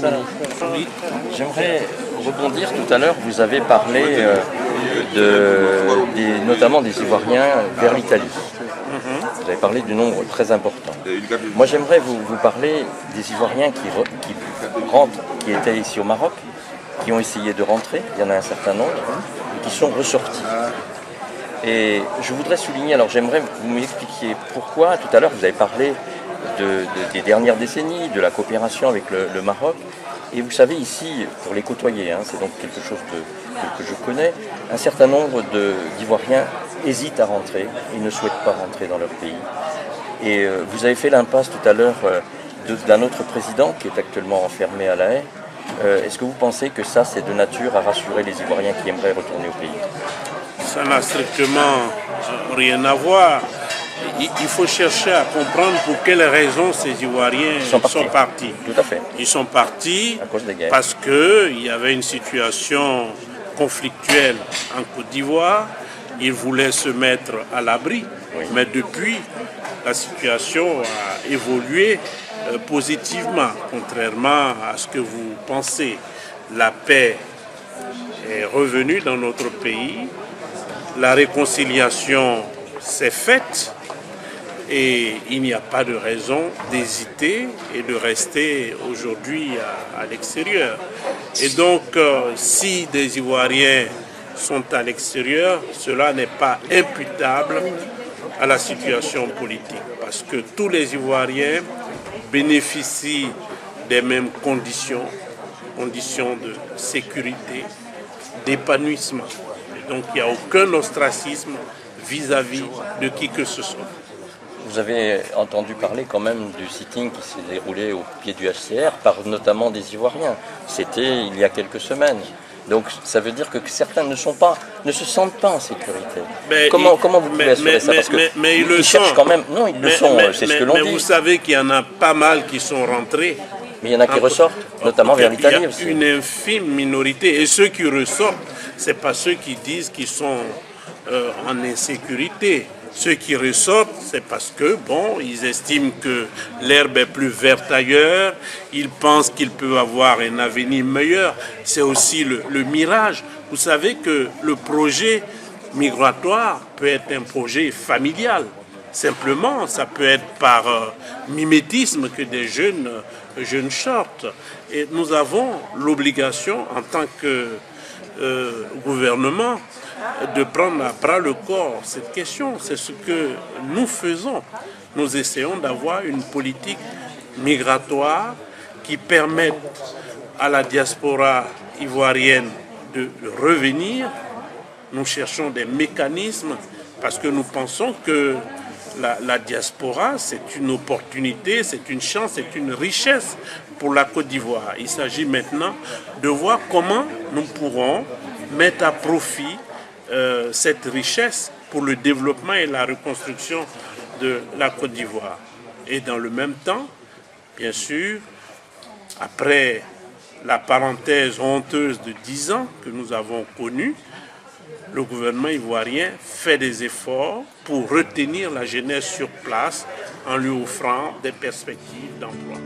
Asmini. J'aimerais rebondir tout à l'heure, vous avez parlé notamment des Ivoiriens vers l'Italie. Vous avez parlé du nombre très important. Moi j'aimerais vous parler des Ivoiriens qui étaient ici au Maroc, qui ont essayé de rentrer, il y en a un certain nombre, et qui sont ressortis. Et je voudrais souligner, alors j'aimerais que vous m'expliquiez pourquoi, tout à l'heure vous avez parlé des dernières décennies, de la coopération avec le Maroc. Et vous savez, ici, pour les côtoyer, c'est donc quelque chose que je connais, un certain nombre d'Ivoiriens hésitent à rentrer, ils ne souhaitent pas rentrer dans leur pays. Et vous avez fait l'impasse tout à l'heure d'un autre président qui est actuellement enfermé à La Haye. Est-ce que vous pensez que ça, c'est de nature à rassurer les Ivoiriens qui aimeraient retourner au pays? Ça n'a strictement rien à voir. Il faut chercher à comprendre pour quelles raisons ces Ivoiriens sont partis. Tout à fait. Ils sont partis à cause des guerres. Parce qu'il y avait une situation conflictuelle en Côte d'Ivoire. Ils voulaient se mettre à l'abri. Oui. Mais depuis, la situation a évolué positivement, contrairement à ce que vous pensez. La paix est revenue dans notre pays. La réconciliation s'est faite. Et il n'y a pas de raison d'hésiter et de rester aujourd'hui à l'extérieur. Et donc, si des Ivoiriens sont à l'extérieur, cela n'est pas imputable à la situation politique. Parce que tous les Ivoiriens bénéficient des mêmes conditions de sécurité, d'épanouissement. Et donc, il n'y a aucun ostracisme vis-à-vis de qui que ce soit. Vous avez entendu parler quand même du sitting qui s'est déroulé au pied du HCR par notamment des Ivoiriens. C'était il y a quelques semaines. Donc ça veut dire que certains ne se sentent pas en sécurité. Comment vous pouvez assurer ça? Parce mais ils le sont. Cherchent quand même. Non, ils le sont, c'est ce que l'on dit. Mais vous savez qu'il y en a pas mal qui sont rentrés. Mais il y en a qui ressortent, notamment vers l'Italie aussi. Il y a une infime minorité. Et ceux qui ressortent, ce n'est pas ceux qui disent qu'ils sont en insécurité. Ceux qui ressortent, c'est parce que, ils estiment que l'herbe est plus verte ailleurs, ils pensent qu'ils peuvent avoir un avenir meilleur. C'est aussi le mirage. Vous savez que le projet migratoire peut être un projet familial. Simplement, ça peut être par mimétisme que des jeunes sortent. Et nous avons l'obligation, en tant que gouvernement, de prendre à bras le corps cette question. C'est ce que nous faisons. Nous essayons d'avoir une politique migratoire qui permette à la diaspora ivoirienne de revenir. Nous cherchons des mécanismes parce que nous pensons que la diaspora, c'est une opportunité, c'est une chance, c'est une richesse pour la Côte d'Ivoire. Il s'agit maintenant de voir comment nous pourrons mettre à profit cette richesse pour le développement et la reconstruction de la Côte d'Ivoire. Et dans le même temps, bien sûr, après la parenthèse honteuse de 10 ans que nous avons connue, le gouvernement ivoirien fait des efforts pour retenir la jeunesse sur place en lui offrant des perspectives d'emploi.